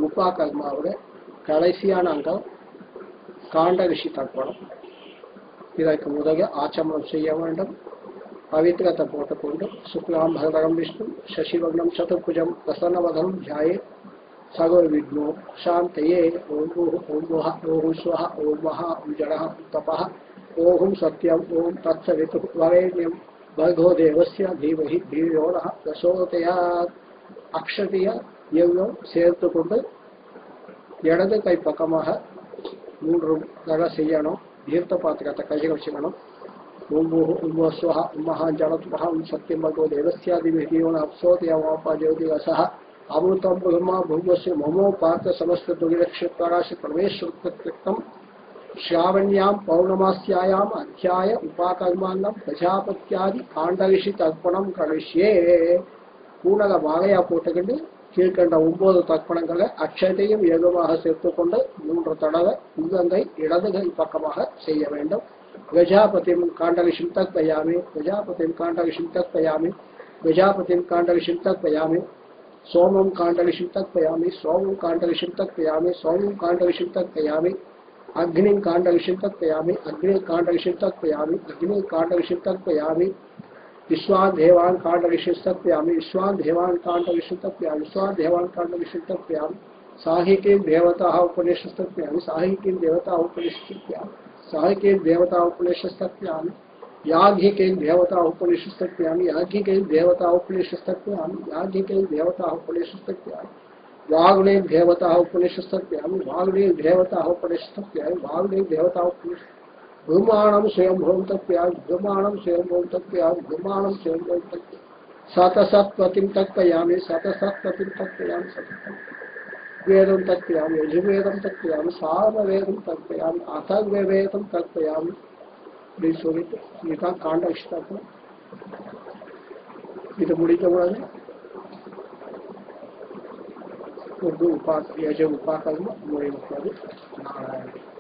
உபாகர்மாவோட கடைசியான அங்கம் காண்டரிஷி தர்ப்பணம். இதற்கு முதலில் ஆச்சமனம் செய்ய வேண்டும். பவித்திரத்தை போட்டுக்கொண்டு சுக்லாம் பரதரம் விஷ்ணு சசிவர்ணம் சதுர்புஜம் பிரசன்னவதம் தியாயே சகல விக்னோ சாந்தயே. ஓம் ஓம் ஓம் ஸ்வஹ ஓம் மஹா ஓம் ஜடஹ ஓம் தபஹ ஓம் சத்யம் ஓம் தத்சவிது வரேண்யம் भर्गो देवस्य धीमहि धियो नः प्रचोदयात्. அக்ஷதிய எவ்வளவு சேர்த்து கொண்டு இடது கை பக்கமாக 3 தடவை செய்யணும். தீர்த்த பாத்திரத்தை கையில் வச்சுக்கணும். ஓம் ஓம் ஸ்வஹ ஓம் மஹா ஜடத்மஹ ஓம் சத்யம் भर्गो देवस्य धीमहि धियो नः प्रचोदयात्. ज्योतिरसः अमृतं ब्रह्मा भुवस्य ममो पार्थ समस्त दुर्लक्षितराशि परमेश्वरकृतं श्रावण्यां पौर्णमास्यायाम अध्याय उपाकर्मान्नं प्रजापत्यादि कांडऋषि तर्पणं करिष्ये. கூடல வாழையா போட்டுக்கிட்டு கீழ்கண்ட 9 தர்ப்பணங்களை அக்ஷதையும் ஏகமாக சேர்த்துக்கொண்டு 3 தடவை உள்ளங்கை இடது கை பக்கமாக செய்ய வேண்டும். பிரஜாபதிம் காண்டரிஷிம் தர்ப்பயாமி பிரஜாபதிம் காண்டரிஷிம் தர்ப்பயாமி பிரஜாபதிம் காண்டரிஷிம் தர்ப்பயாமி सोमं कांडरिषिं तर्पयामि सोमं कांडरिषिं तर्पयामि सोमं कांडरिषिं तर्पयामि अग्निं कांडरिषिं तर्पयामि अग्निं कांडरिषिं तर्पयामि अग्निं कांडरिषिं तर्पयामि विश्वान् देवान् कांडरिषिं तर्पयामि विश्वान् देवान् कांडरिषिं तर्पयामि विश्वान् देवान् कांडरिषिं तर्पयामि साहिकीं देवताः उपनिषदं तर्पयामि साहिकीं देवताः उपनिषदं तर्पयामि साहिकीं देवताः उपनिषदं तर्पयामि याज्ञिकेन देवता उपनिषद तर्पयामि याज्ञिकेन देवता उपनिषद तर्पयामि याज्ञिकेन देवता उपनिषद तर्पयामि वाग्णे देवता उपनिषद तर्पयामि वाग्णे देवता उपनिषद तर्पयामि वाग्णे देवता उपनिषद ब्रह्माणं स्वयंभूं तर्पयामि ब्रह्माणं स्वयंभूं तर्पयामि ब्रह्माणं स्वयंभूं तर्पयामि सतसत्पतिं तर्पयामि सतसत्पतिं तर्पयामि सततं वेदं तर्पयामि यजुर्वेदं तर्पयामि सामवेदं तर्पयामि अथर्ववेदं तर्पयामि. அப்படின்னு சொல்லிட்டு இதுதான் காண்ட இஷ்டம். இது முடித்தவுடனே உபாக்கர்ம முடிவுறது நாராயணன்.